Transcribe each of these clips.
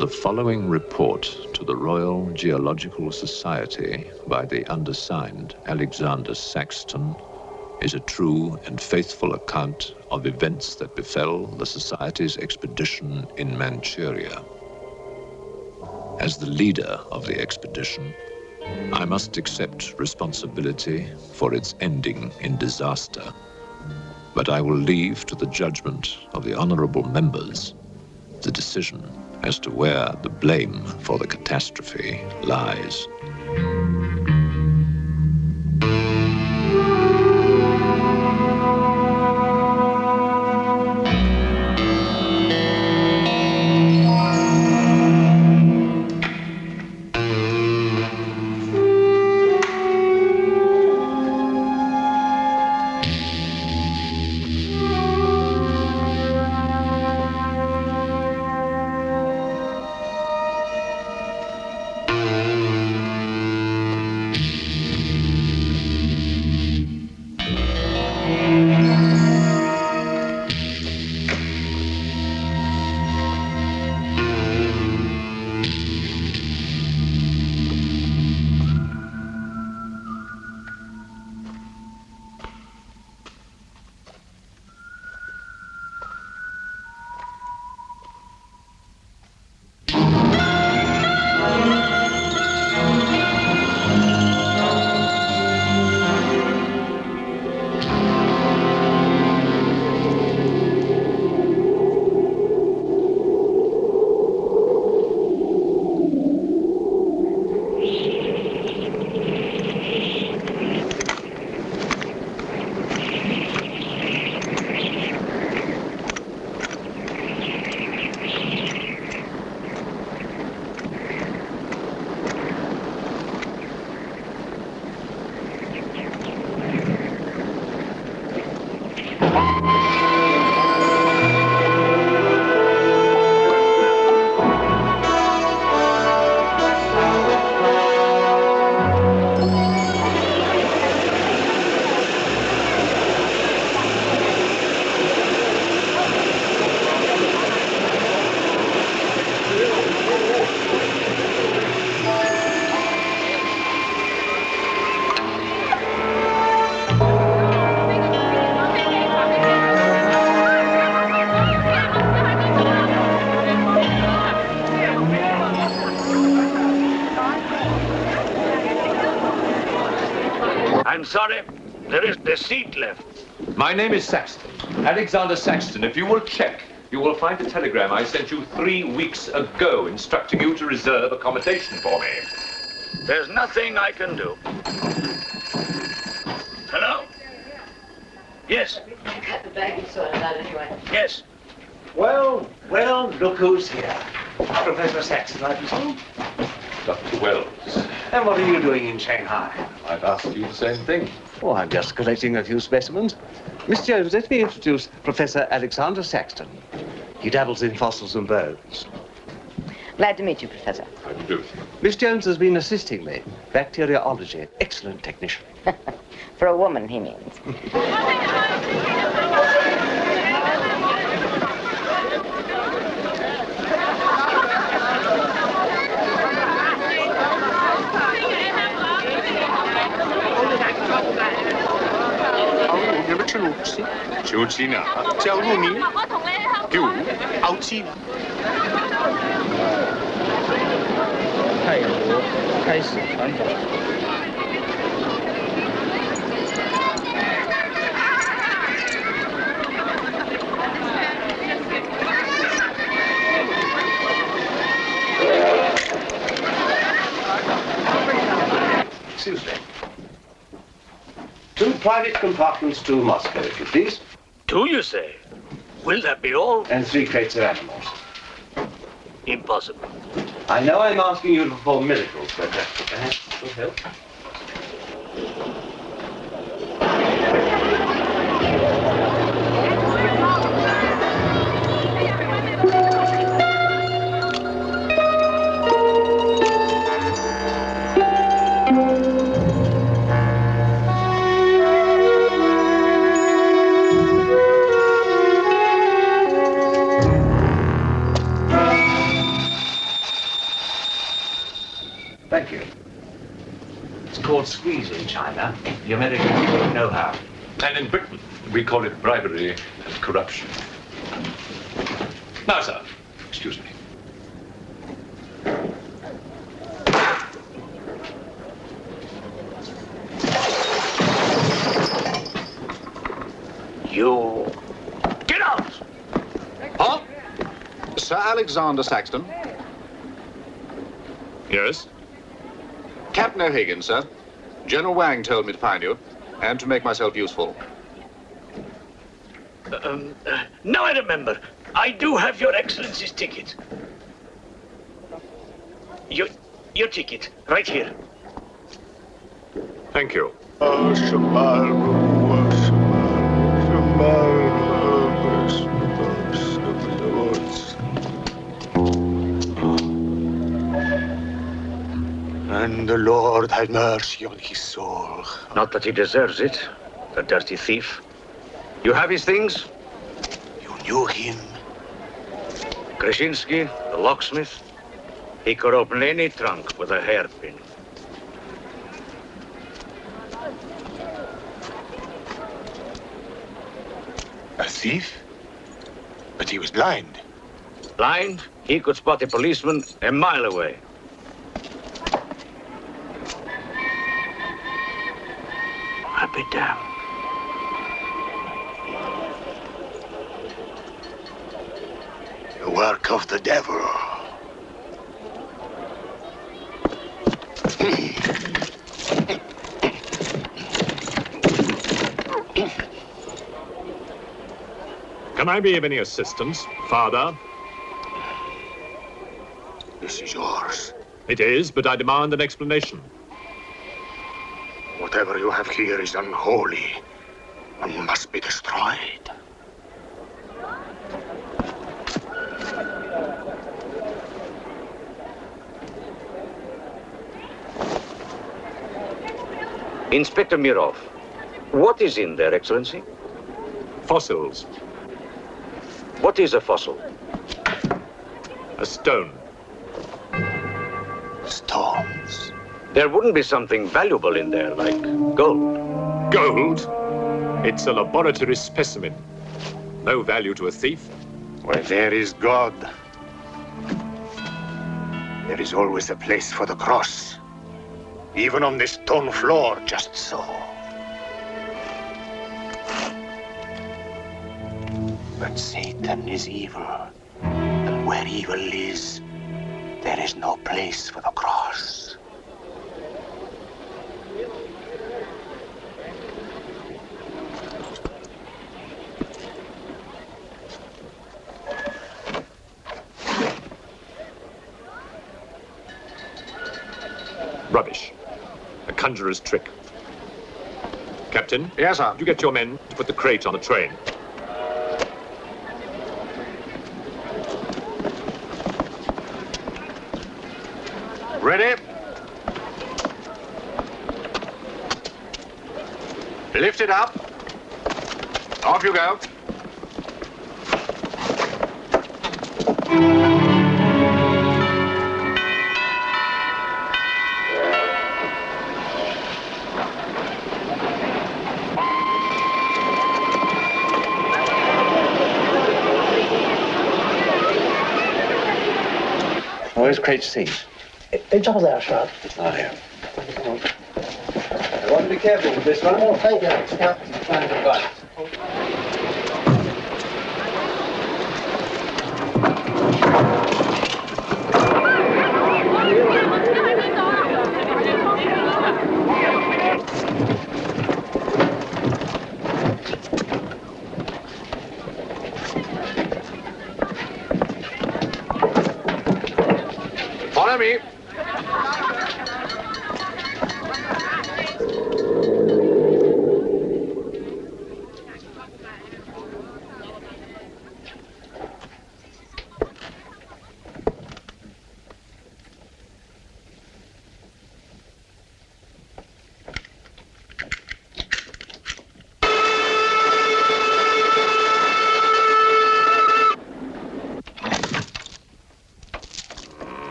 The following report to the Royal Geological Society by the undersigned Alexander Saxton is a true and faithful account of events that befell the Society's expedition in Manchuria. As the leader of the expedition, I must accept responsibility for its ending in disaster, but I will leave to the judgment of the honorable members the decision as to where the blame for the catastrophe lies. I'm sorry, there is the seat left. My name is Saxton, Alexander Saxton. If you will check, you will find a telegram I sent you 3 weeks ago instructing you to reserve accommodation for me. There's nothing I can do. Hello? Yes. Cut the bag you sorted out anyway. Yes. Well, look who's here. Professor Saxton, I presume. Dr. Wells, And what are you doing in Shanghai? I've asked you the same thing. Oh, I'm just collecting a few specimens. Miss Jones, let me introduce Professor Alexander Saxton. He dabbles in fossils and bones. Glad to meet you, Professor. How do you do? Miss Jones has been assisting me. Bacteriology. Excellent technician. For a woman, he means. Excuse me. 2 private compartments to Moscow, if you please. 2, you say? Will that be all? And 3 crates of animals. Impossible. I know I'm asking you to perform miracles, but perhaps it will help. called squeeze in China. The Americans don't know how. And in Britain, we call it bribery and corruption. Now, sir, excuse me. You... Get out! Huh? Sir Alexander Saxton. Yes? Captain O'Higgins, sir. General Wang told me to find you, and to make myself useful. Now I remember. I do have your Excellency's ticket. Your ticket, right here. Thank you. And the Lord have mercy on his soul. Not that he deserves it, the dirty thief. You have his things? You knew him? Krasinski, the locksmith. He could open any trunk with a hairpin. A thief? But he was blind. Blind, he could spot a policeman a mile away. I'll be damned. The work of the devil. Can I be of any assistance, Father? This is yours. It is, but I demand an explanation. Whatever you have here is unholy and must be destroyed. Inspector Mirov, what is in there, Excellency? Fossils. What is a fossil? A stone. Stones. There wouldn't be something valuable in there, like gold. Gold? It's a laboratory specimen. No value to a thief. Where there is God, there is always a place for the cross. Even on this stone floor, just so. But Satan is evil, and where evil is, there is no place for the cross. Rubbish. A conjurer's trick. Captain? Yes, sir. Would you get your men to put the crate on the train? Ready? Lift it up. Off you go. Where's crate C? It's over there, sir. Oh, here. I want to be careful with this one. Oh, thank you. Yeah. Find the bus. Follow me.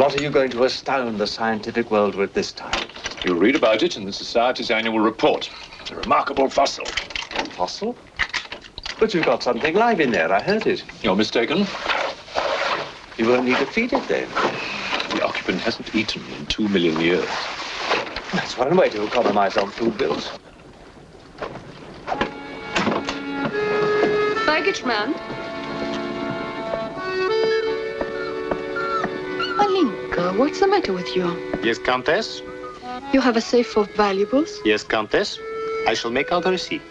What are you going to astound the scientific world with this time? You'll read about it in the Society's annual report. It's a remarkable fossil. Fossil? But you've got something live in there, I heard it. You're mistaken. You won't need to feed it then. The occupant hasn't eaten in 2 million years. That's one way to economize on food bills. Baggage man. Alinka, what's the matter with you? Yes, Countess? You have a safe full of valuables? Yes, Countess. I shall make out a receipt.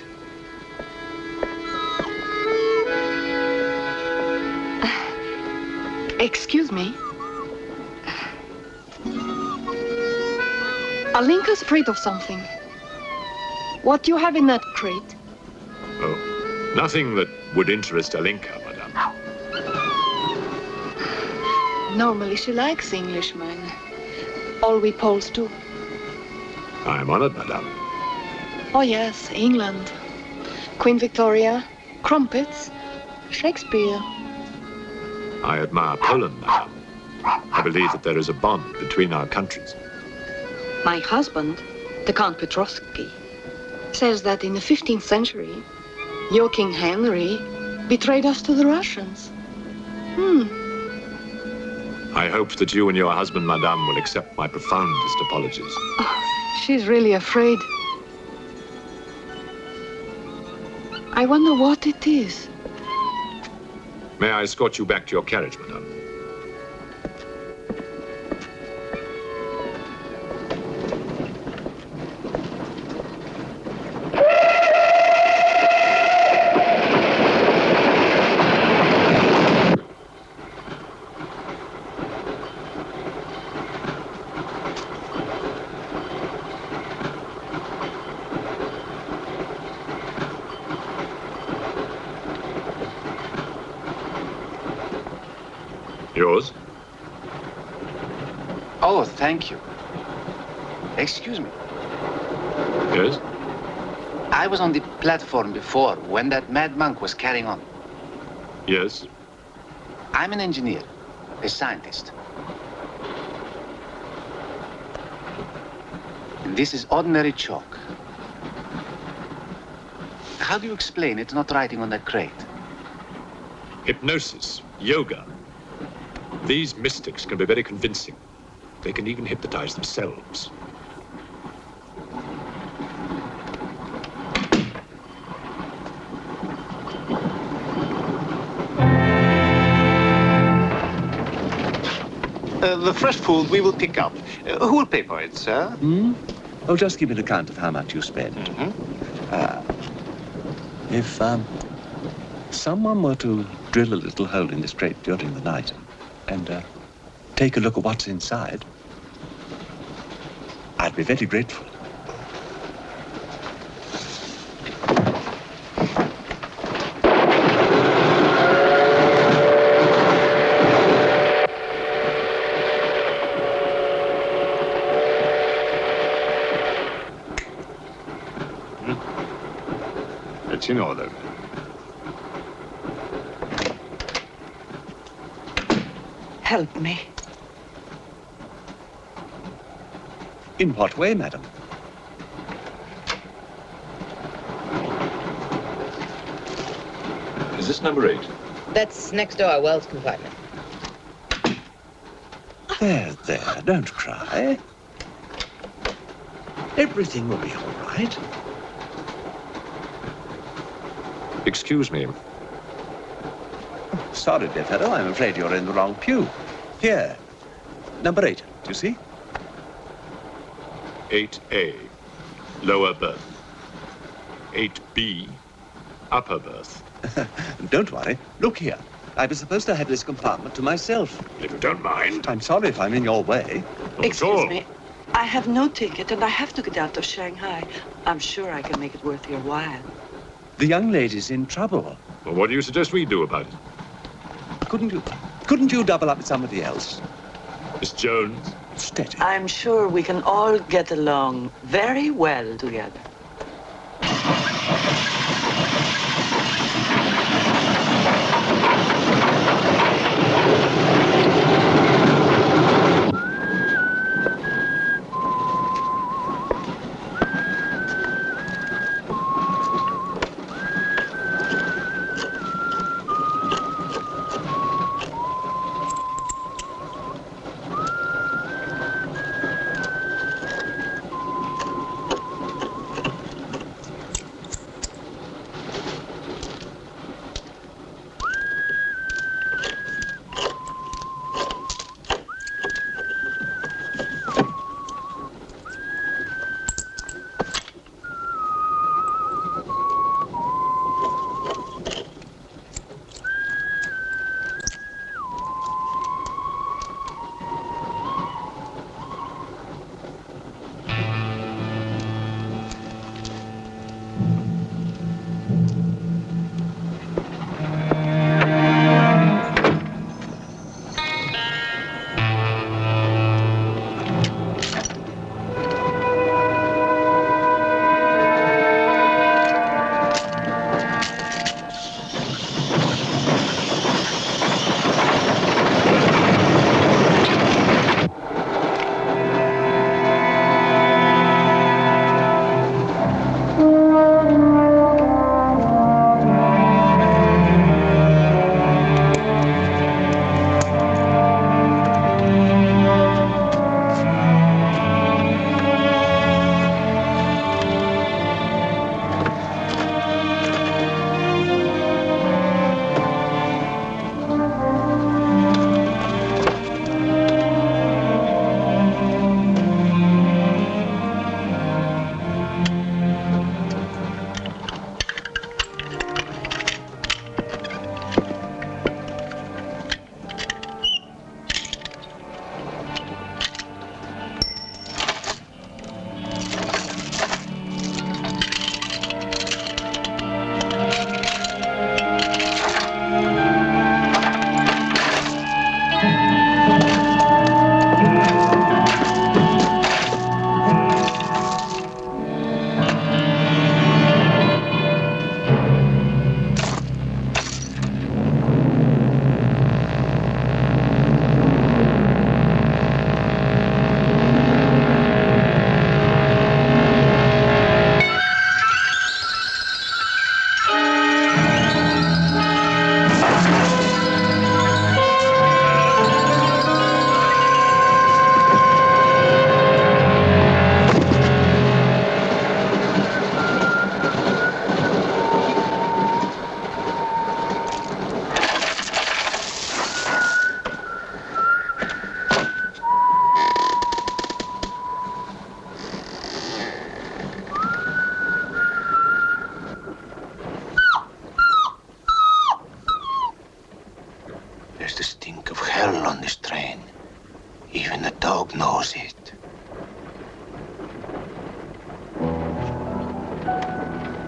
Excuse me. Alinka's afraid of something. What do you have in that crate? Oh, nothing that would interest Alinka, madame. Normally she likes Englishmen. All we Poles do. I am honored, madame. Oh yes, England. Queen Victoria, crumpets, Shakespeare. I admire Poland, madame. I believe that there is a bond between our countries. My husband, the Count Petrovsky, says that in the 15th century, your King Henry betrayed us to the Russians. I hope that you and your husband, madame, will accept my profoundest apologies. Oh, she's really afraid. I wonder what it is. May I escort you back to your carriage, madame? Yours? Oh, thank you. Excuse me. Yes? I was on the platform before when that mad monk was carrying on. Yes? I'm an engineer, a scientist. And this is ordinary chalk. How do you explain it's not writing on that crate? Hypnosis, yoga. These mystics can be very convincing. They can even hypnotize themselves. The fresh food we will pick up. Who will pay for it, sir? Oh, just give an account of how much you spend. If someone were to drill a little hole in this crate during the night and take a look at what's inside, I'd be very grateful. It's in order. Help me. In what way, madam? Is this number 8? That's next door, Wells compartment. There, don't cry. Everything will be all right. Excuse me. Sorry, dear fellow, I'm afraid you're in the wrong pew. Here, number 8, do you see? 8A, lower berth. 8B, upper berth. Don't worry. Look here. I was supposed to have this compartment to myself. If you don't mind. I'm sorry if I'm in your way. Excuse me. I have no ticket and I have to get out of Shanghai. I'm sure I can make it worth your while. The young lady's in trouble. Well, what do you suggest we do about it? Couldn't you double up with somebody else? Miss Jones? Steady. I'm sure we can all get along very well together.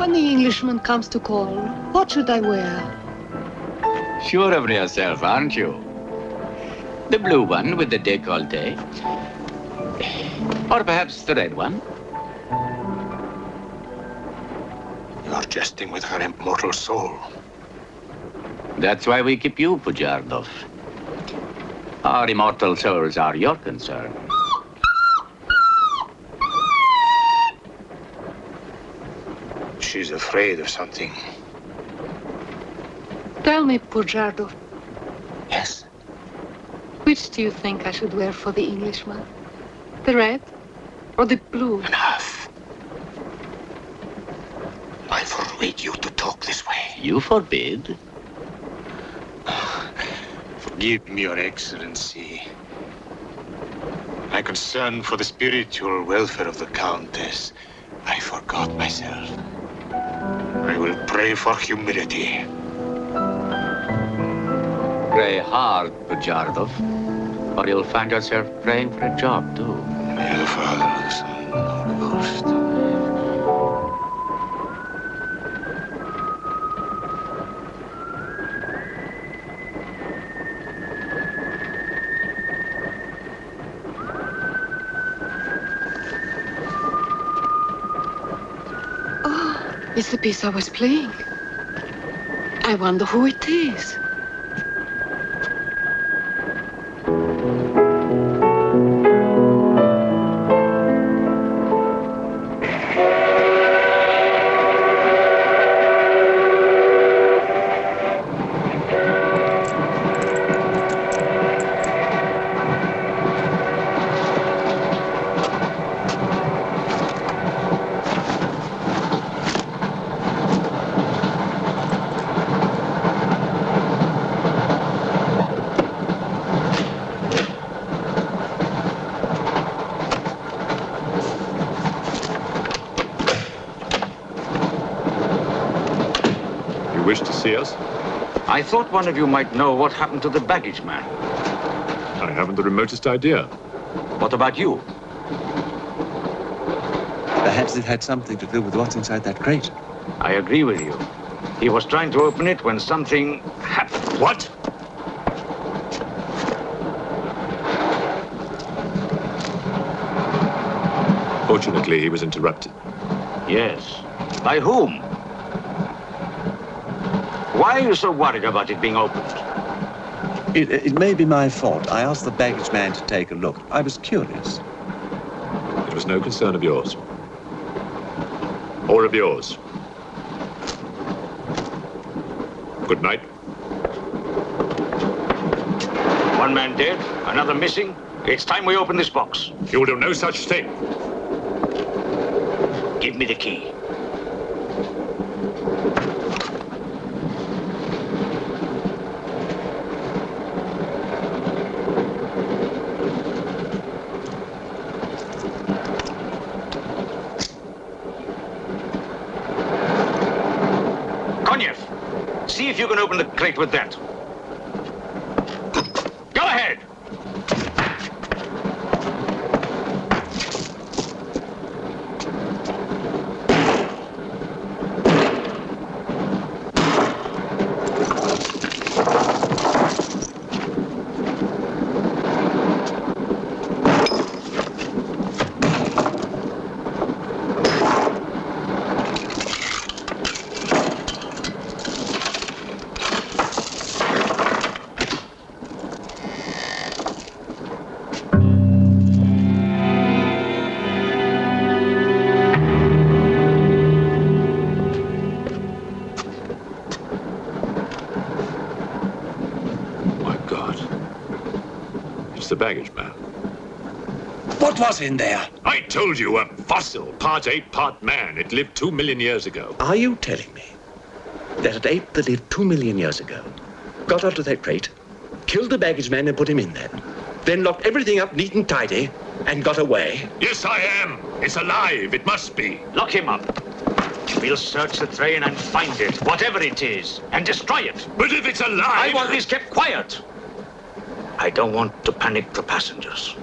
When the Englishman comes to call, what should I wear? Sure of yourself, aren't you? The blue one with the décolleté. Or perhaps the red one. You're jesting with her immortal soul. That's why we keep you, Pujardov. Our immortal souls are your concern. She's afraid of something. Tell me, Pujardov, Yes. which do you think I should wear for the Englishman? The red or the blue? Enough. I forbid you to talk this way. You forbid? Forgive me, Your Excellency. My concern for the spiritual welfare of the Countess, I forgot myself. I will pray for humility. Pray hard, Pujardov, or you'll find yourself praying for a job, too. May the Father, the Son, and the Holy Ghost. It's the piece I was playing. I wonder who it is. Wish to see us? I thought one of you might know what happened to the baggage man. I haven't the remotest idea. What about you? Perhaps it had something to do with what's inside that crate. I agree with you. He was trying to open it when something happened. What? Fortunately, he was interrupted. Yes. By whom? Why are you so worried about it being opened? It may be my fault. I asked the baggage man to take a look. I was curious. It was no concern of yours. Or of yours. Good night. One man dead, another missing. It's time we open this box. You will do no such thing. Give me the key. See if you can open the crate with that. Go ahead! The baggage man. What was in there? I told you, a fossil, part ape, part man. It lived 2 million years ago. Are you telling me that an ape that lived 2 million years ago got onto that crate, killed the baggage man and put him in there, then locked everything up neat and tidy and got away? Yes, I am. It's alive. It must be. Lock him up. We'll search the train and find it, whatever it is, and destroy it. But if it's alive... I want this kept quiet. I don't want to panic the passengers.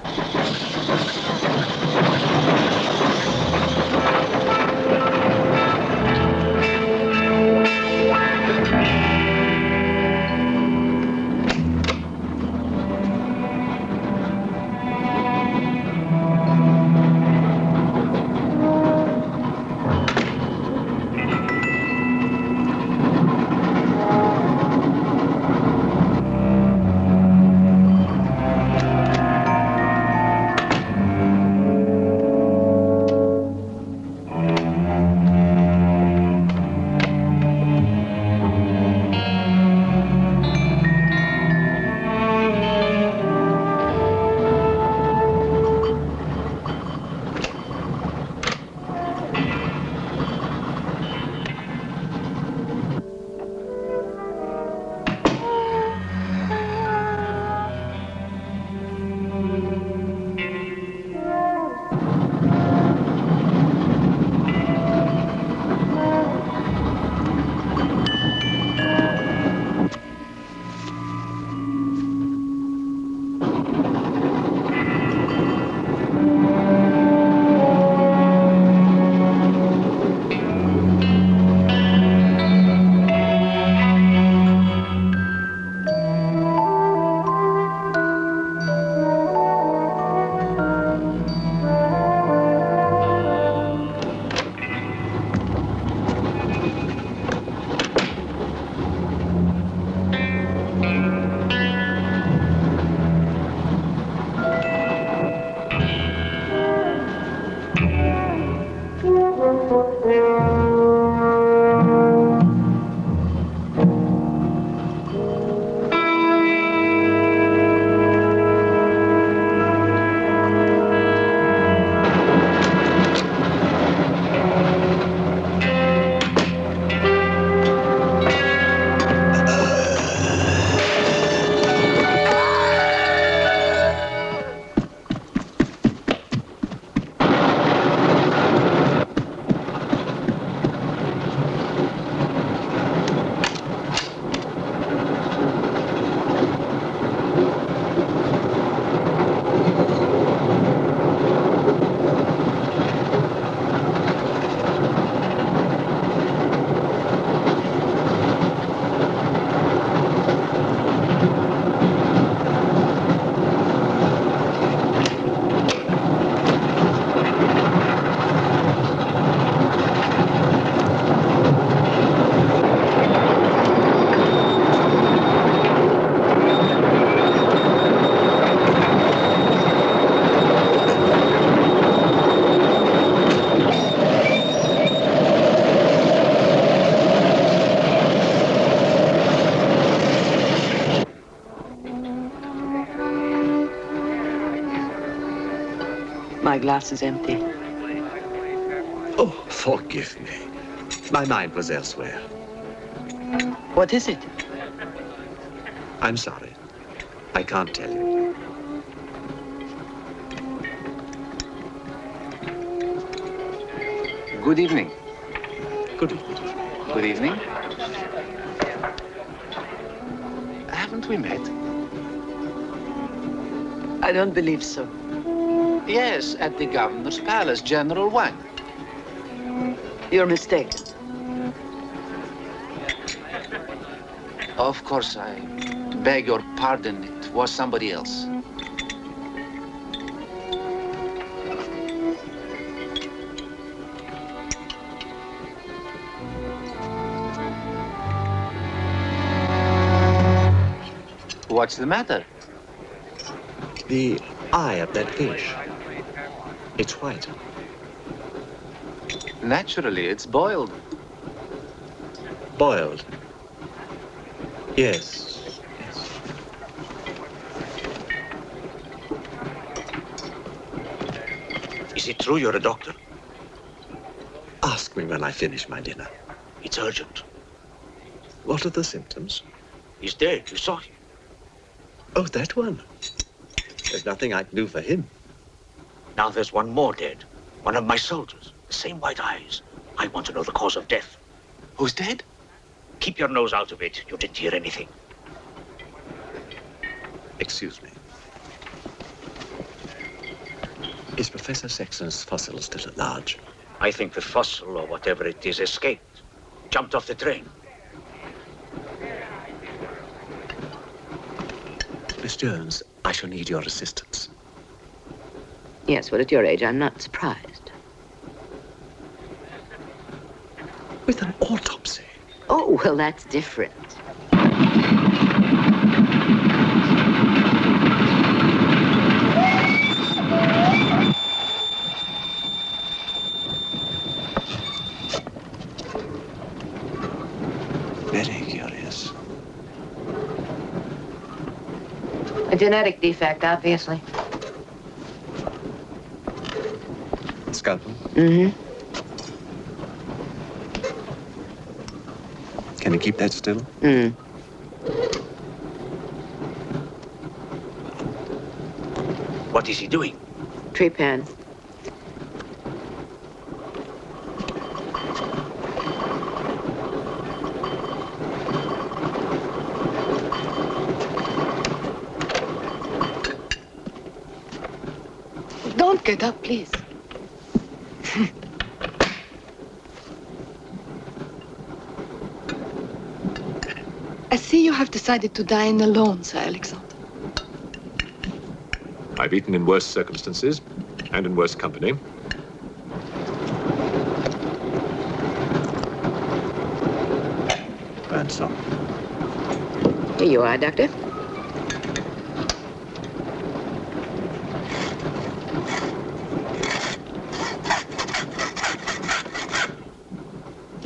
My glass is empty. Oh, forgive me. My mind was elsewhere. What is it? I'm sorry. I can't tell you. Good evening. Good evening. Good evening. Haven't we met? I don't believe so. Yes, at the governor's palace, General Wang. You're mistaken. Of course, I beg your pardon. It was somebody else. What's the matter? The eye of that fish. It's white. Naturally, it's boiled. Boiled. Yes. Yes. Is it true you're a doctor? Ask me when I finish my dinner. It's urgent. What are the symptoms? He's dead. You saw him. Oh, that one. There's nothing I can do for him. Now there's one more dead. One of my soldiers. The same white eyes. I want to know the cause of death. Who's dead? Keep your nose out of it. You didn't hear anything. Excuse me. Is Professor Sexton's fossil still at large? I think the fossil, or whatever it is, escaped. Jumped off the train. Miss Jones, I shall need your assistance. Yes, well, at your age, I'm not surprised. With an autopsy? Oh, well, that's different. Very curious. A genetic defect, obviously. Scalpel? Mm-hmm. Can you keep that still? What is he doing? Trepan. Don't get up, please. I see you have decided to dine alone, Sir Alexander. I've eaten in worse circumstances and in worse company. Grandson. Here you are, Doctor.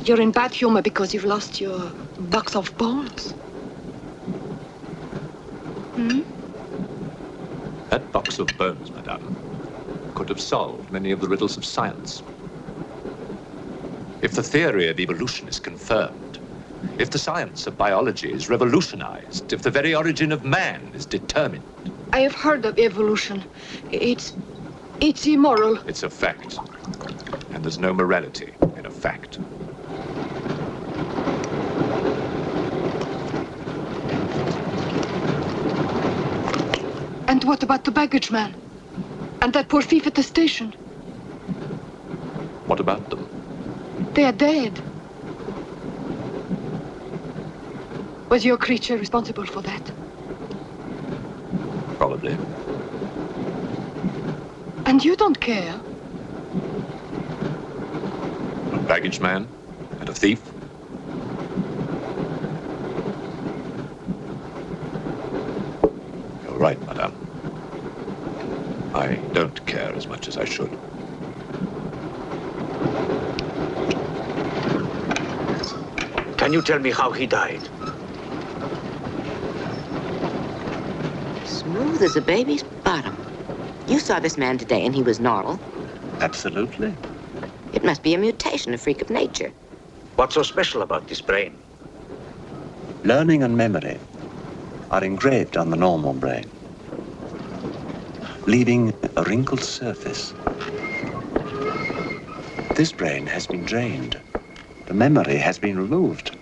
You're in bad humor because you've lost your box of bones. Hmm? That box of bones, madame, could have solved many of the riddles of science. If the theory of evolution is confirmed, if the science of biology is revolutionized, if the very origin of man is determined. I have heard of evolution. It's immoral. It's a fact. And there's no morality in a fact. And what about the baggage man? And that poor thief at the station? What about them? They are dead. Was your creature responsible for that? Probably. And you don't care? A baggage man and a thief? You're right, madame. I don't care as much as I should. Can you tell me how he died? Smooth as a baby's bottom. You saw this man today and he was normal. Absolutely. It must be a mutation, a freak of nature. What's so special about this brain? Learning and memory are engraved on the normal brain, leaving a wrinkled surface. This brain has been drained. The memory has been removed,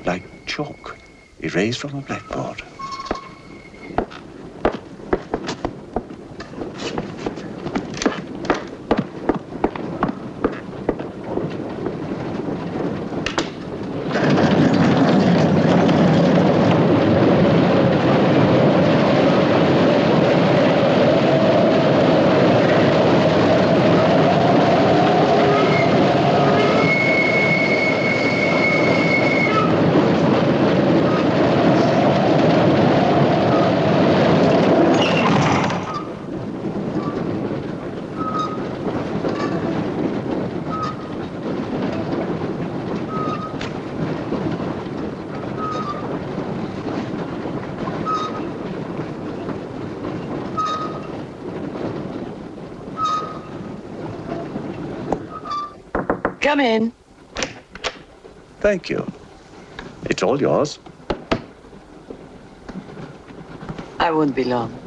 like chalk erased from a blackboard. Come in. Thank you. It's all yours. I won't be long.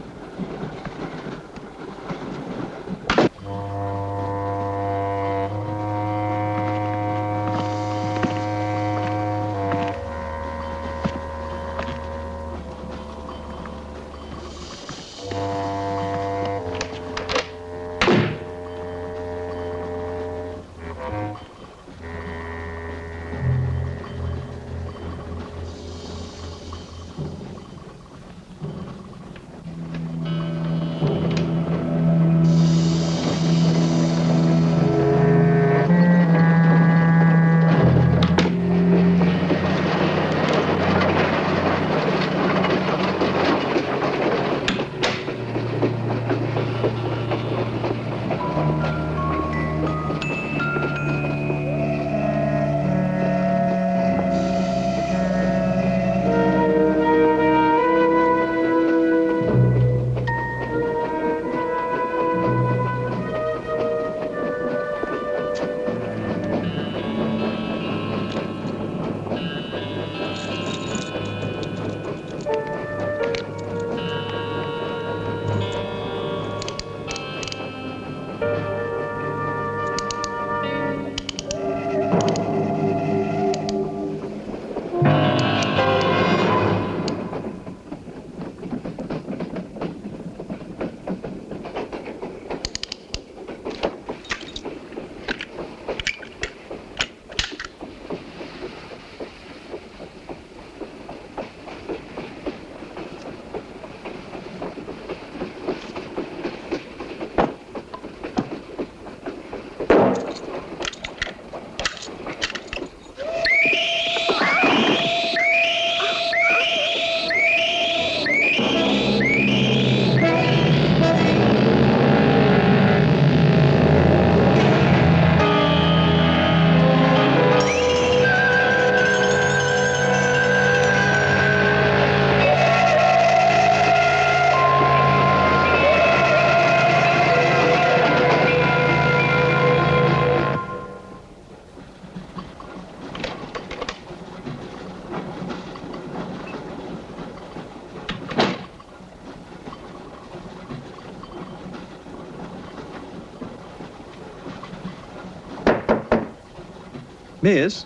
Miss,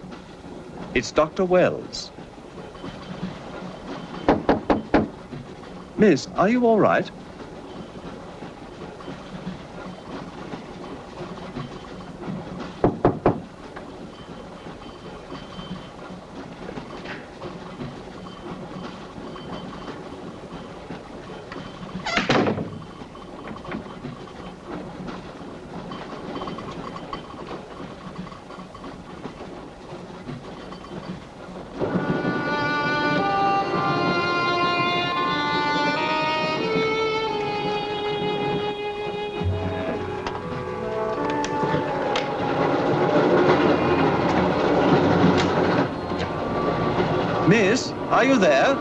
it's Dr. Wells. Miss, are you all right? Miss, are you there?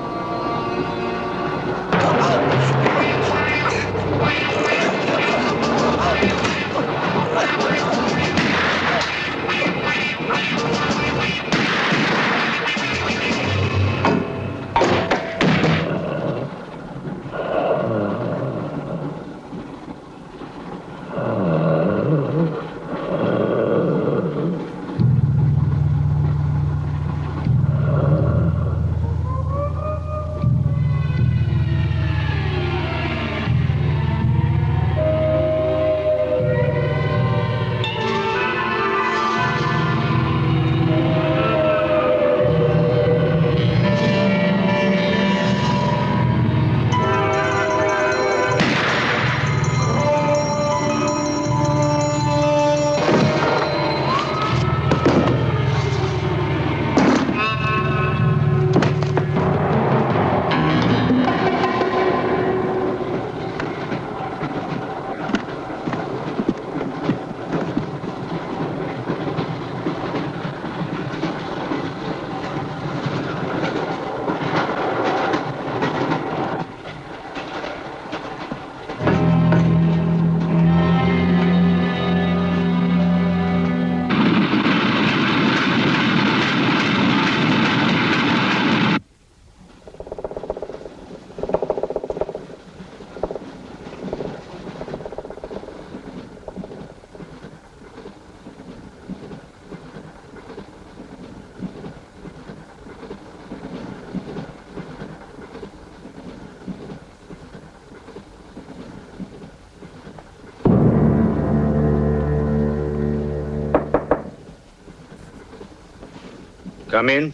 Come in.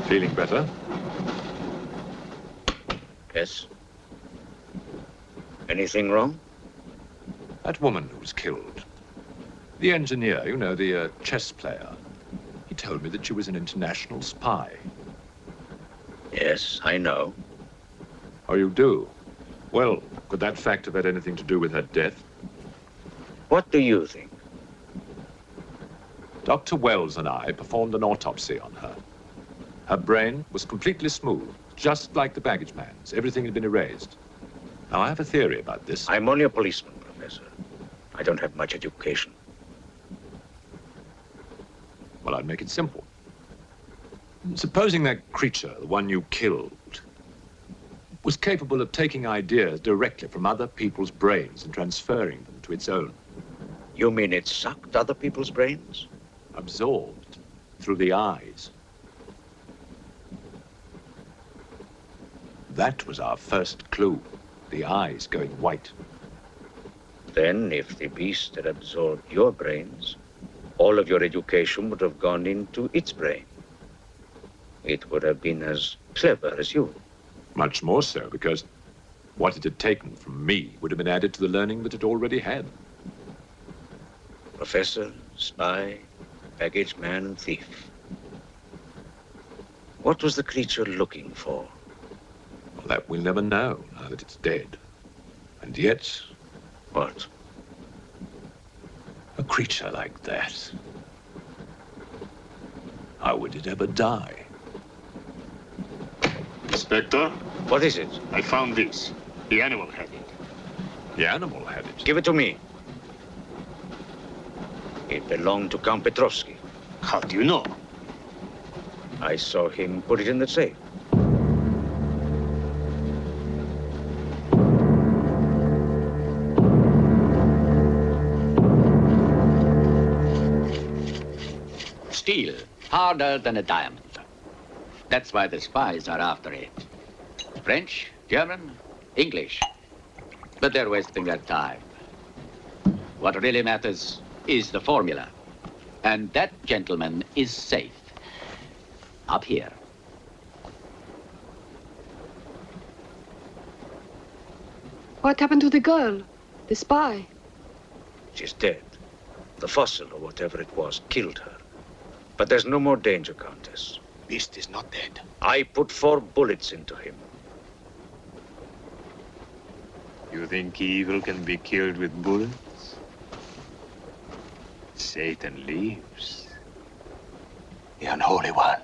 Feeling better? Yes. Anything wrong? That woman who was killed. The engineer, you know, the chess player. He told me that she was an international spy. Yes, I know. Oh, you do? Well, could that fact have had anything to do with her death? What do you think? Dr. Wells and I performed an autopsy on her. Her brain was completely smooth, just like the baggage man's. Everything had been erased. Now, I have a theory about this. I'm only a policeman, Professor. I don't have much education. Well, I'd make it simple. Supposing that creature, the one you killed, was capable of taking ideas directly from other people's brains and transferring them to its own. You mean it sucked other people's brains? Absorbed through the eyes. That was our first clue. The eyes going white. Then, if the beast had absorbed your brains, all of your education would have gone into its brain. It would have been as clever as you. Much more so, because what it had taken from me would have been added to the learning that it already had. Professor, spy, baggage man, and thief. What was the creature looking for? Well, that we'll never know, now that it's dead. And yet... What? A creature like that. How would it ever die? Inspector? What is it? I found this. The animal had it. The animal had it? Give it to me. It belonged to Count Petrovsky. How do you know? I saw him put it in the safe. Steel, harder than a diamond. That's why the spies are after it. French, German, English. But they're wasting their time. What really matters is the formula. And that gentleman is safe. Up here. What happened to the girl? The spy? She's dead. The fossil, or whatever it was, killed her. But there's no more danger, Countess. Beast is not dead. I put 4 bullets into him. You think evil can be killed with bullets? Satan lives. The unholy one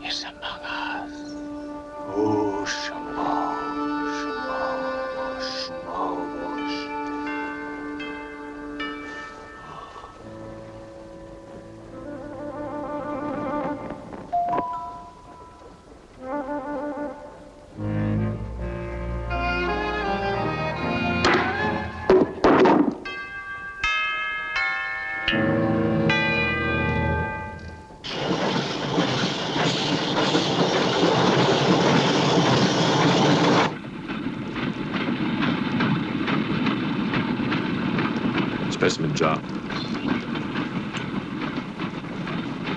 is among us. Oh, Shamo, Shamo, Shamo, Shamo. Specimen jar.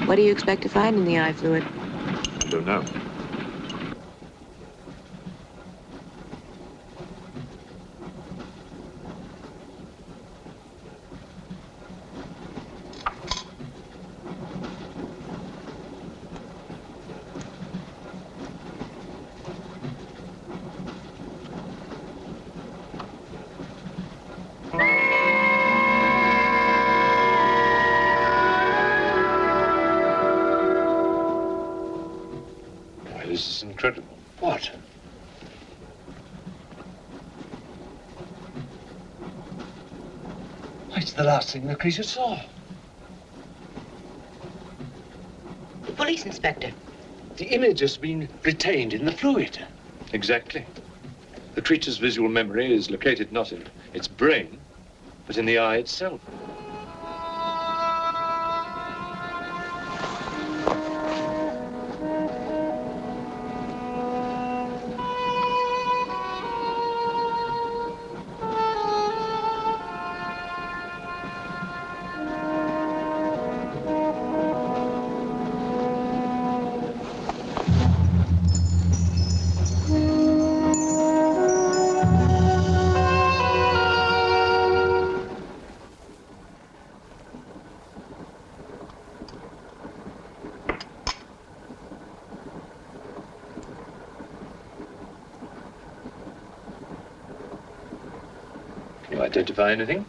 What do you expect to find in the eye fluid? I don't know. This is incredible. What? It's the last thing the creature saw. The police inspector. The image has been retained in the fluid. Exactly. The creature's visual memory is located not in its brain, but in the eye itself. identify anything?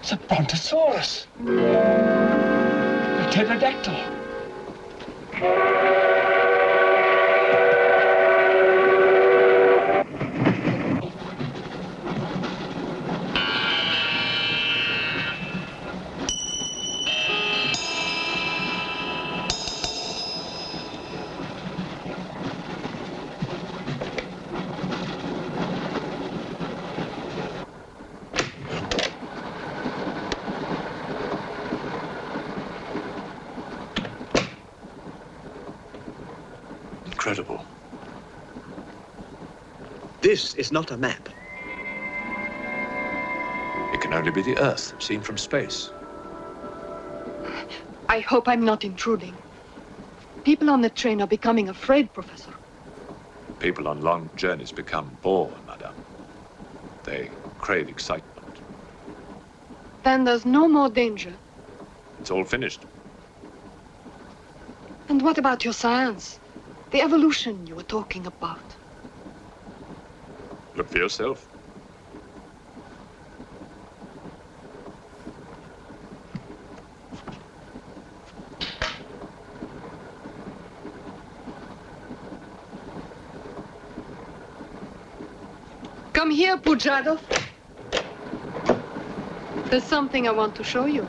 It's a brontosaurus. A pterodactyl. Incredible. This is not a map. It can only be the Earth, seen from space. I hope I'm not intruding. People on the train are becoming afraid, Professor. People on long journeys become bored, madame. They crave excitement. Then there's no more danger. It's all finished. And what about your science? The evolution you were talking about. Look for yourself. Come here, Pujadov. There's something I want to show you.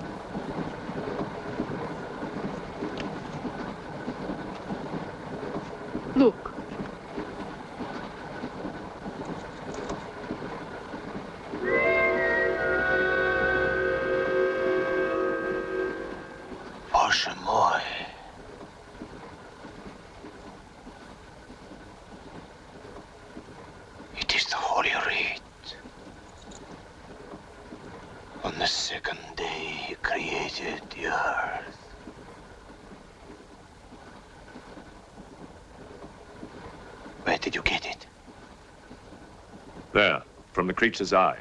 Look. Bоже мой. It is the Holy Rite. On the second day, he created the earth. Where did you get it? There, from the creature's eye.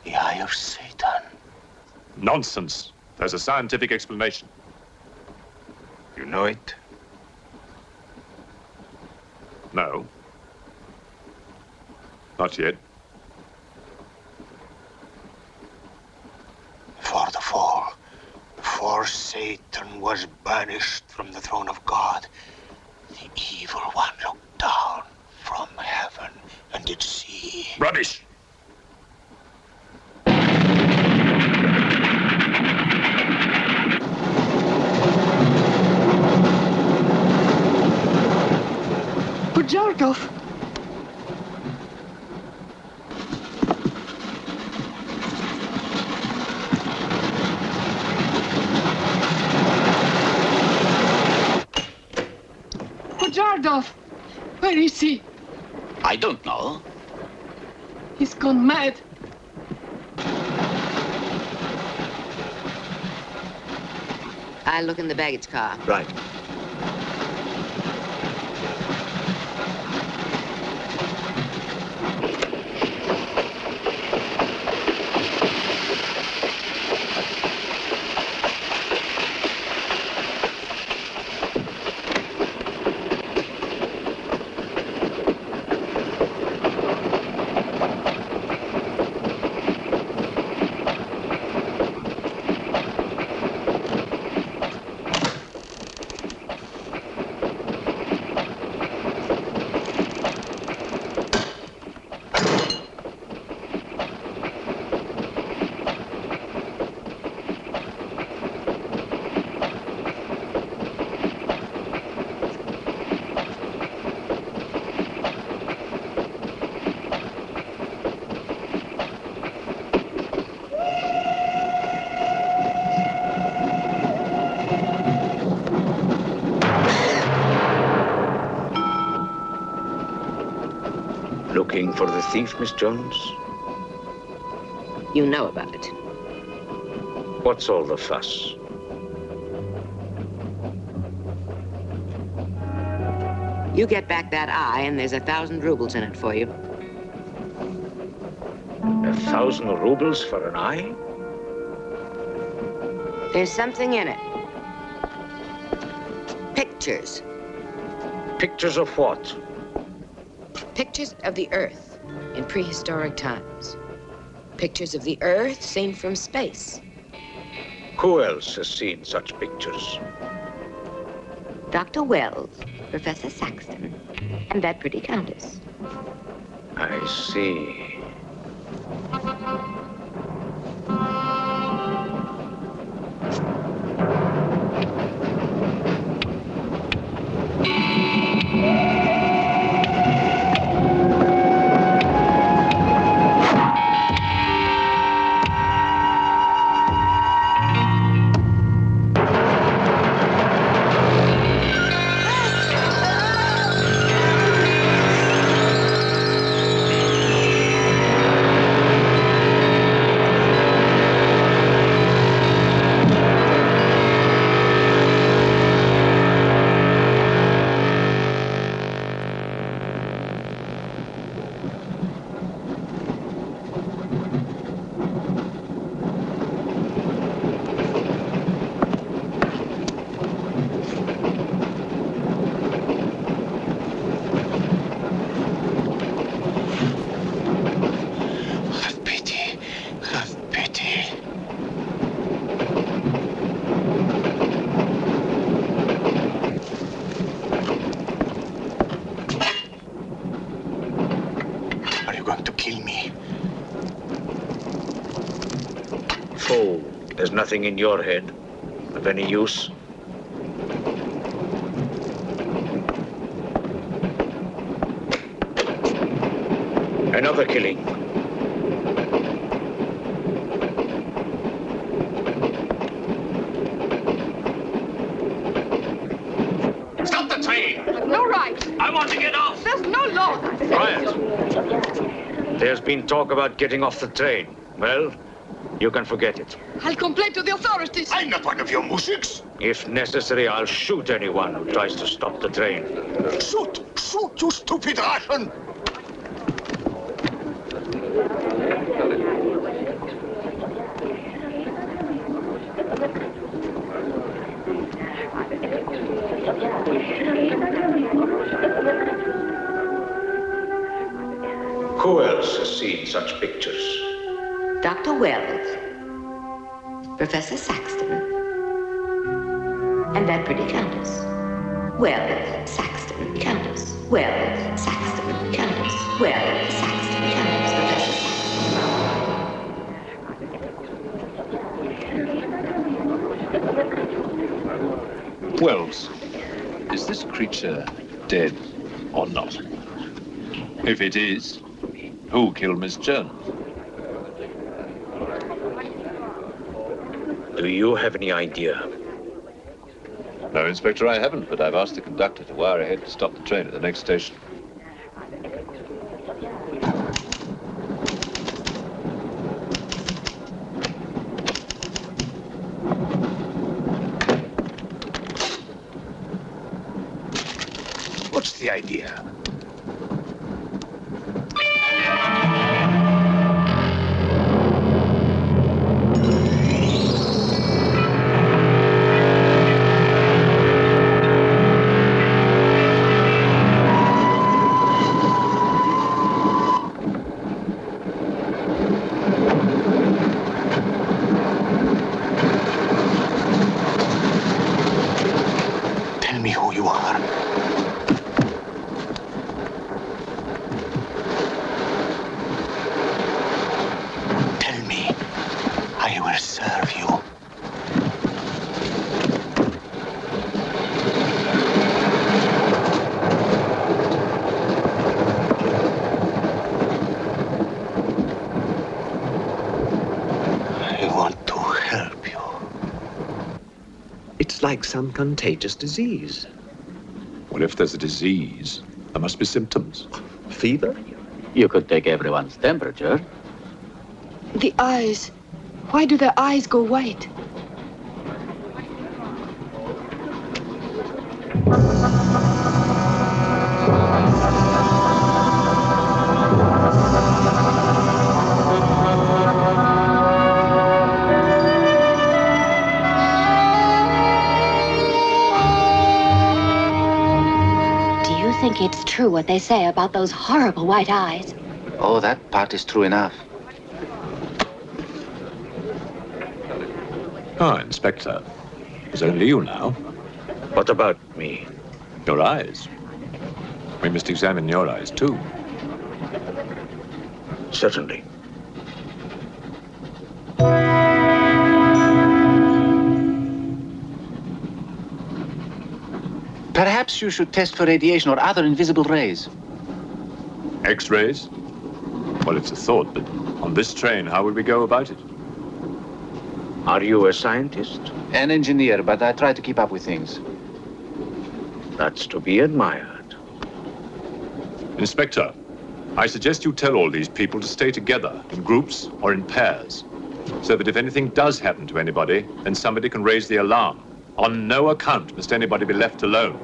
The Eye of Satan. Nonsense. There's a scientific explanation. You know it? No. Not yet. Before the fall, before Satan was banished from the throne of God, the evil one looked down from heaven and did see. Rubbish! Pujadov. Pujadov. Where is he? I don't know. He's gone mad. I'll look in the baggage car. Right. Looking for the thief, Miss Jones? You know about it. What's all the fuss? You get back that eye, and there's 1,000 rubles in it for you. 1,000 rubles for an eye? There's something in it. Pictures. Pictures of what? Pictures of the Earth in prehistoric times. Pictures of the Earth seen from space. Who else has seen such pictures? Dr. Wells, Professor Saxton, and that pretty countess. I see. So, there's nothing in your head of any use? Another killing. Stop the train! No right. I want to get off! There's no law. Quiet. There's been talk about getting off the train. Well, you can forget it. I'll complain to the authorities. I'm not one of your musics. If necessary, I'll shoot anyone who tries to stop the train. Shoot! Shoot, you stupid Russian! Who else has seen such pictures? Dr. Wells, Professor Saxton, and that pretty countess. Wells, Saxton, countess. Wells, Saxton, countess. Wells, Saxton, countess. Professor Saxton. Wells, is this creature dead or not? If it is, who killed Miss Jones? Do you have any idea? No, Inspector, I haven't, but I've asked the conductor to wire ahead to stop the train at the next station. What's the idea? Tell me who you are. Tell me, I will serve you. I want to help you. It's like some contagious disease. Well, if there's a disease, there must be symptoms. Fever? You could take everyone's temperature. The eyes. Why do their eyes go white? it's true what they say about those horrible white eyes. Oh, that part is true enough. Ah, Inspector. It's only you now. What about me? Your eyes. We must examine your eyes, too. Certainly. Perhaps you should test for radiation or other invisible rays. X-rays? Well, it's a thought, but on this train, how would we go about it? Are you a scientist? An engineer, but I try to keep up with things. That's to be admired. Inspector, I suggest you tell all these people to stay together, in groups or in pairs, so that if anything does happen to anybody, then somebody can raise the alarm. On no account must anybody be left alone.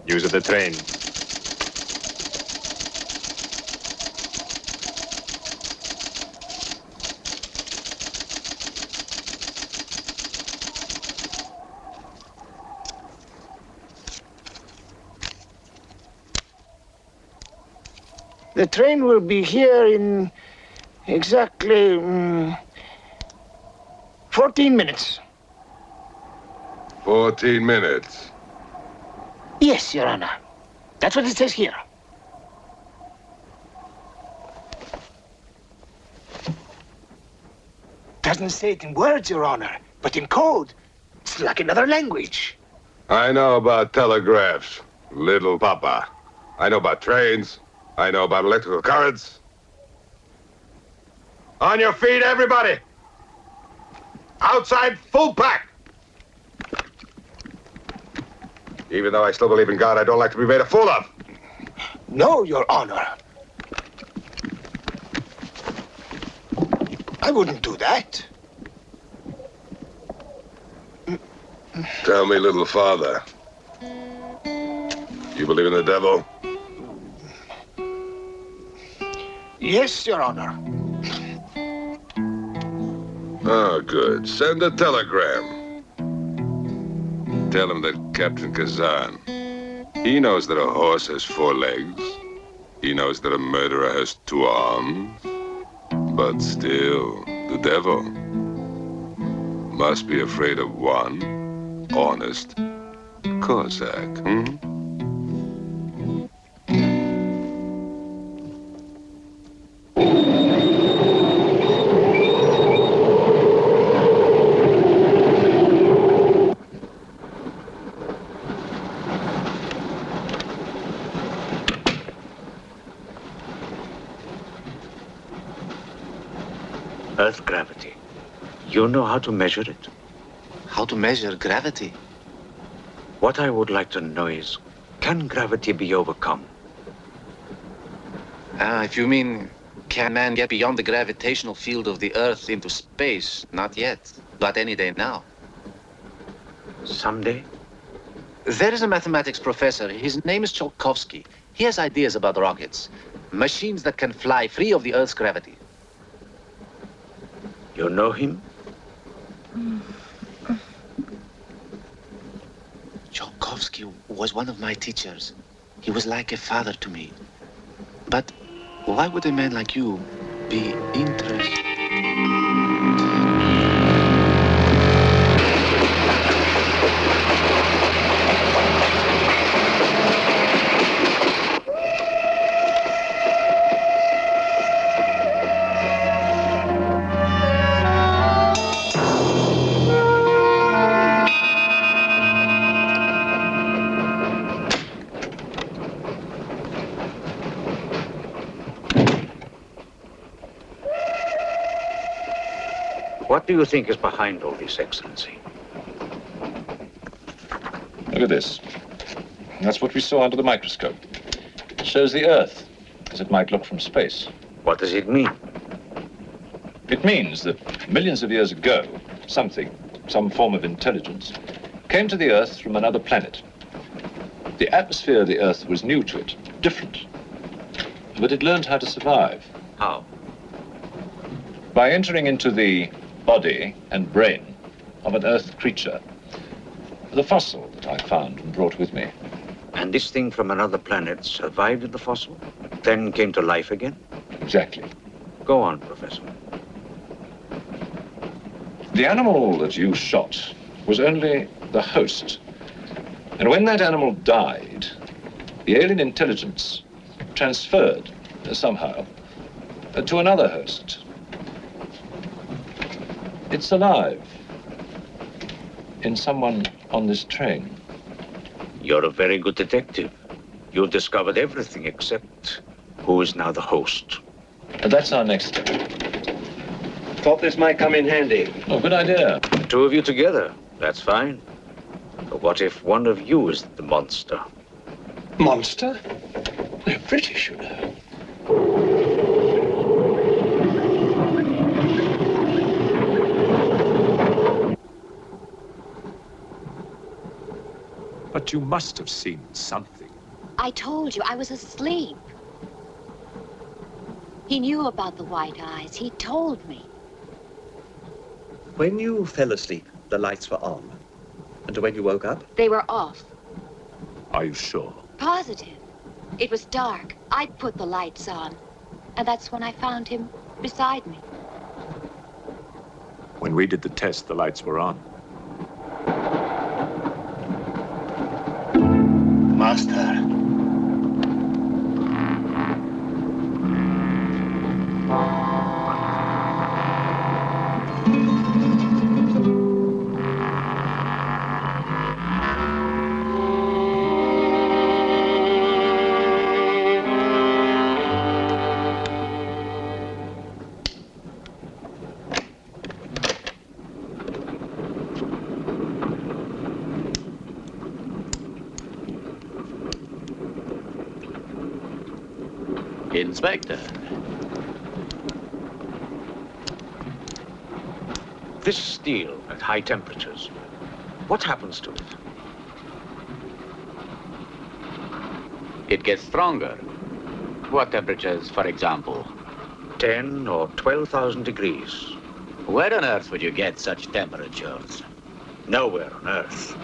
Use of the train. The train will be here in exactly 14 minutes. 14 minutes. Yes, Your Honor. That's what it says here. Doesn't say it in words, Your Honor, but in code. It's like another language. I know about telegraphs, little papa. I know about trains. I know about electrical currents. On your feet, everybody! Outside, full pack! Even though I still believe in God, I don't like to be made a fool of. No, Your Honor. I wouldn't do that. Tell me, little father. You believe in the devil? Yes, Your Honor. Oh, good. Send a telegram. Tell him that Captain Kazan, he knows that a horse has 4 legs. He knows that a murderer has 2 arms. But still, the devil must be afraid of one honest Cossack, Earth gravity. You know how to measure it? How to measure gravity? What I would like to know is, can gravity be overcome? If you mean, can man get beyond the gravitational field of the Earth into space? Not yet, but any day now. Someday? There is a mathematics professor. His name is Tsiolkovsky. He has ideas about rockets. Machines that can fly free of the Earth's gravity. You know him? Tsiolkovsky was one of my teachers. He was like a father to me. But why would a man like you be interested? What do you think is behind all this, Excellency? Look at this. That's what we saw under the microscope. It shows the Earth as it might look from space. What does it mean? It means that millions of years ago, some form of intelligence, came to the Earth from another planet. The atmosphere of the Earth was new to it, different. But it learned how to survive. How? By entering into the body and brain of an Earth creature. The fossil that I found and brought with me. And this thing from another planet survived in the fossil, then came to life again? Exactly. Go on, Professor. The animal that you shot was only the host. And when that animal died, the alien intelligence transferred somehow to another host. It's alive in someone on this train. You're a very good detective. You've discovered everything except who is now the host. And that's our next step. Thought this might come in handy. Oh, good idea. The two of you together, that's fine. But what if one of you is the monster? Monster? They're British, you know. But you must have seen something. I told you I was asleep. He knew about the white eyes. He told me. When you fell asleep, the lights were on. And when you woke up? They were off. Are you sure? Positive. It was dark. I'd put the lights on. And that's when I found him beside me. When we did the test, the lights were on. Master. Inspector. This steel at high temperatures, what happens to it? It gets stronger. What temperatures, for example? 10 or 12,000 degrees. Where on earth would you get such temperatures? Nowhere on earth.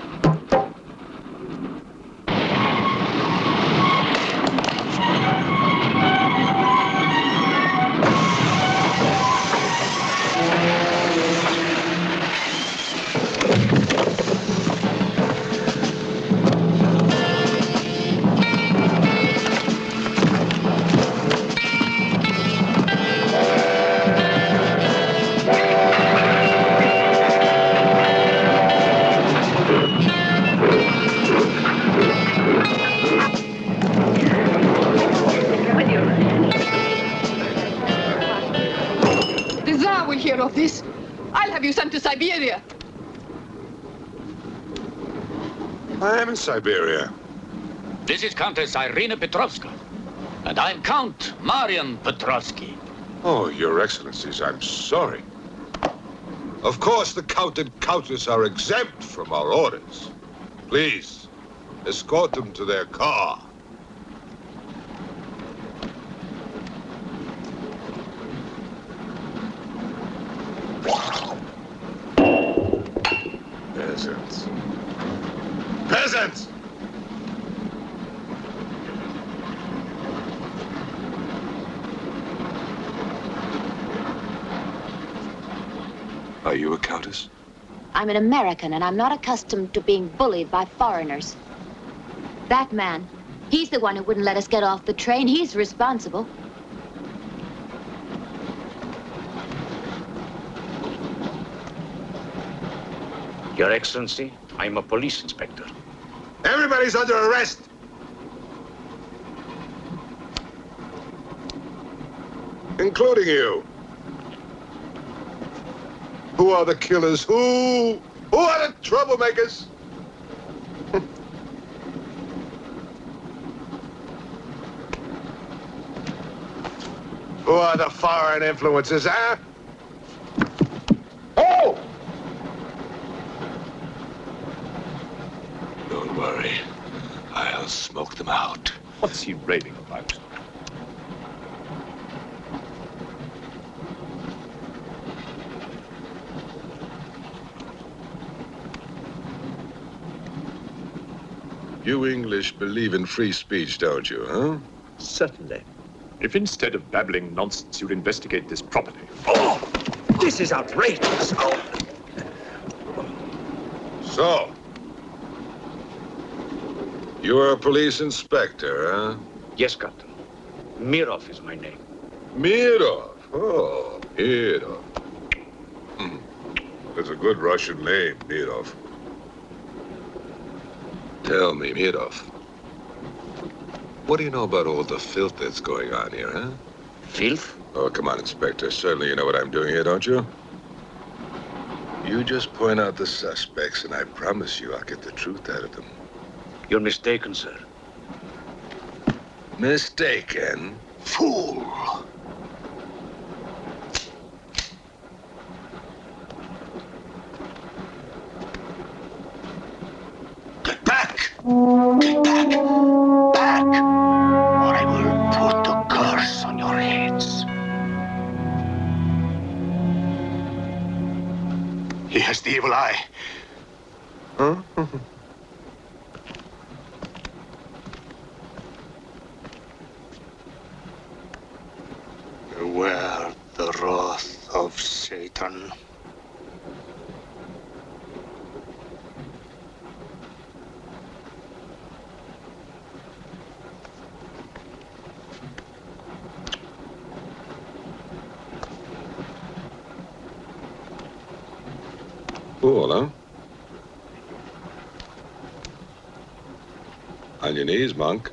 Of this, I'll have you sent to Siberia. I am in Siberia. This is Countess Irina Petrovska, and I'm Count Marian Petrovsky. Oh, Your Excellencies, I'm sorry. Of course, the Count and Countess are exempt from our orders. Please, escort them to their car. Peasants. Peasants! Are you a countess? I'm an American, and I'm not accustomed to being bullied by foreigners. That man, he's the one who wouldn't let us get off the train. He's responsible. Your Excellency, I'm a police inspector. Everybody's under arrest! Including you. Who are the killers? Who are the troublemakers? Who are the foreign influences, huh? Oh! Don't worry. I'll smoke them out. What's he raving about? You English believe in free speech, don't you, huh? Certainly. If instead of babbling nonsense, you'd investigate this properly. Oh! This is outrageous. Oh. So, you're a police inspector, huh? Yes, Captain. Mirov is my name. Mirov. Oh, Mirov. That's a good Russian name, Mirov. Tell me, Mirov, what do you know about all the filth that's going on here, huh? Filth? Oh, come on, Inspector. Certainly you know what I'm doing here, don't you? You just point out the suspects, and I promise you I'll get the truth out of them. You're mistaken, sir. Mistaken? Fool! Get back! Get back! Back! Or I will put a curse on your heads. He has the evil eye. Huh? Beware the wrath of Satan. Cool, huh? On your knees, monk.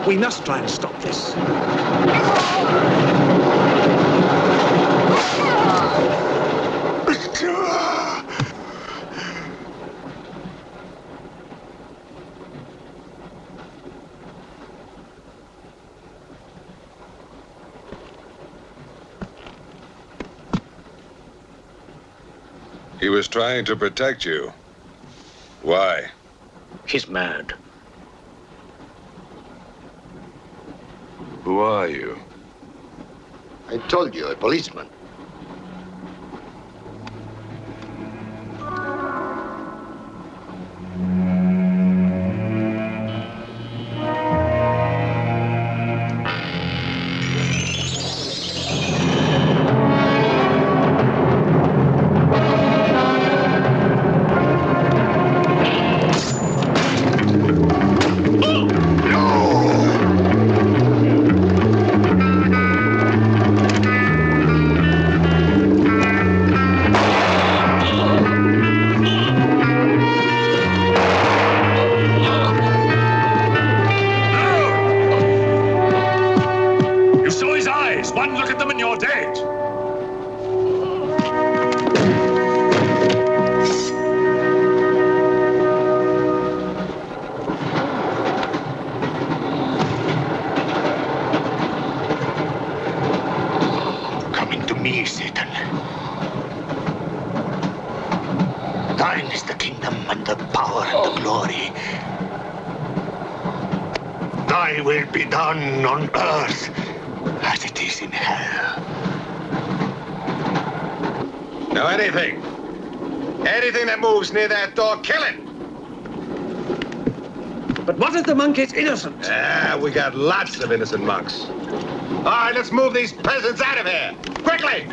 We must try and stop this. He was trying to protect you. Why? He's mad. Who are you? I told you, a policeman. One look at them and you're dead. Coming to me, Satan. Thine is the kingdom and the power and the glory. Thy will be done on earth as it is in hell. Now anything that moves near that door, kill it! But what if the monk is innocent? Ah, we got lots of innocent monks. All right, let's move these peasants out of here, quickly!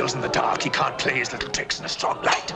kills in the dark. He can't play his little tricks in a strong light.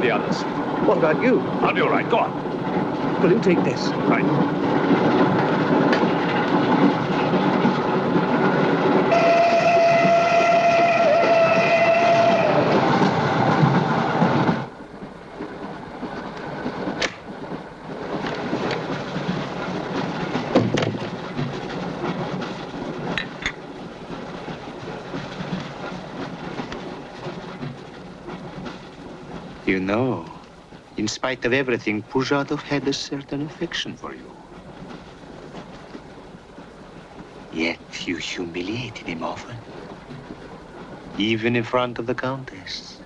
The others. What about you? I'll be all right. Go on. Will you take this? Right. You know, in spite of everything, Pujatov had a certain affection for you. Yet you humiliated him often, even in front of the Countess.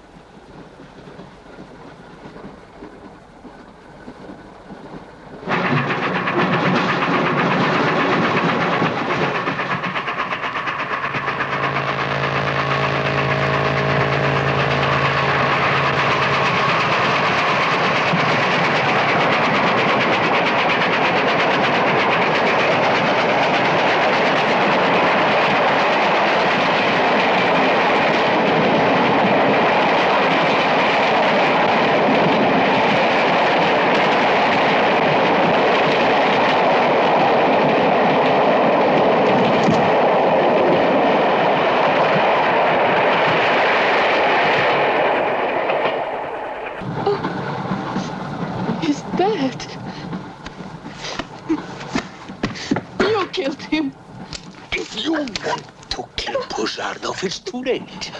It's too late.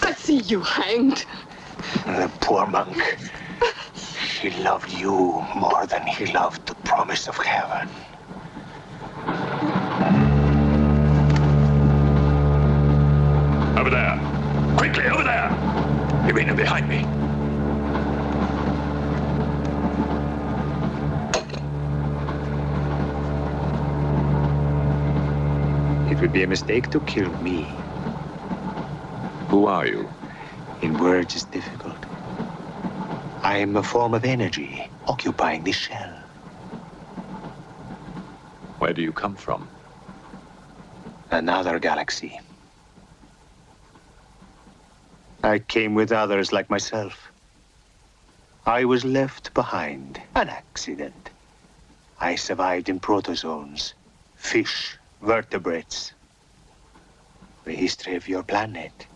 I see you hanged. The poor monk. He loved you more than he loved the promise of heaven. Over there. Quickly, over there. Irina, behind me. It would be a mistake to kill me. Who are you? In words, it's difficult. I am a form of energy occupying this shell. Where do you come from? Another galaxy. I came with others like myself. I was left behind. An accident. I survived in protozoans, fish, vertebrates. The history of your planet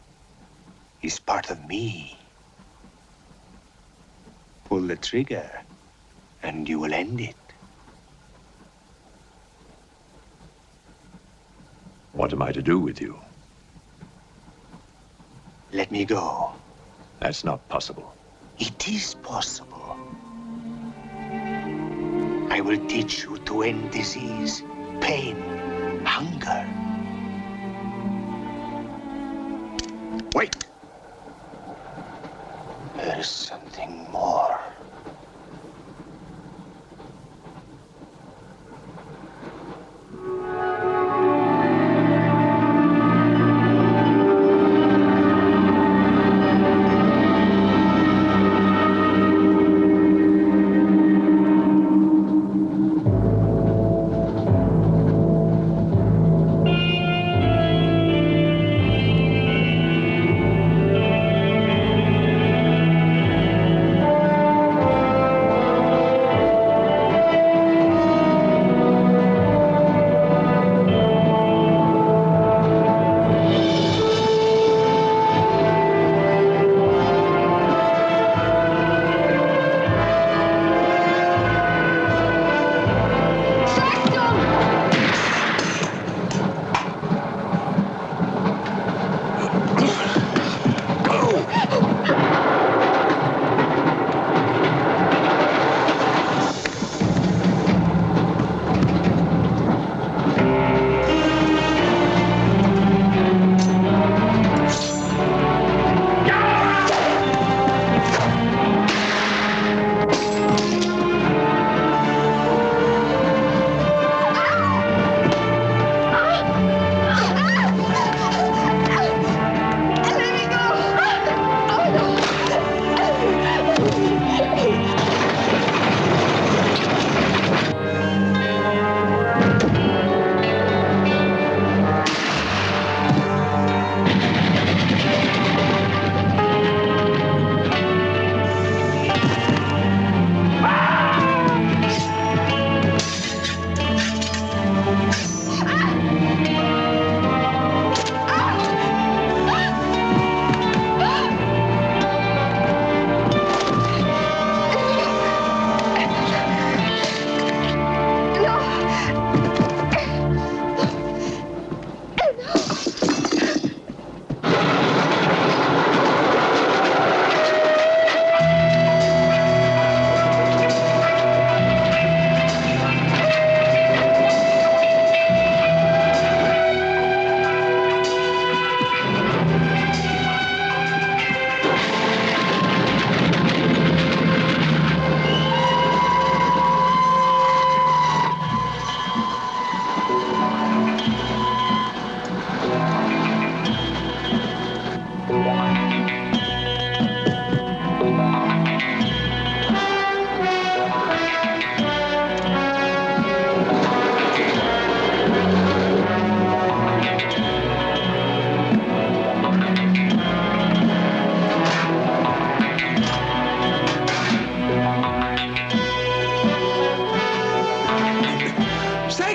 is part of me. Pull the trigger, and you will end it. What am I to do with you? Let me go. That's not possible. It is possible. I will teach you to end disease, pain, hunger. Wait! There is something more.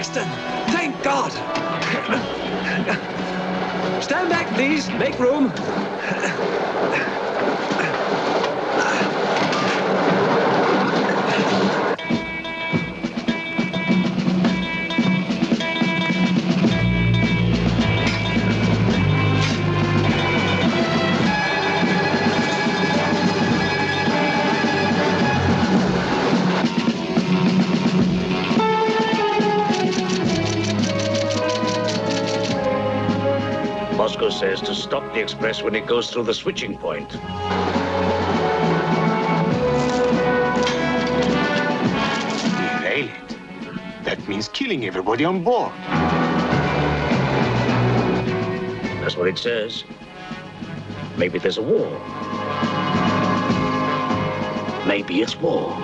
Saxton! Thank God! Stand back, please. Make room. Moscow says to stop the express when it goes through the switching point. Derail it. That means killing everybody on board. That's what it says. Maybe there's a war. Maybe it's war.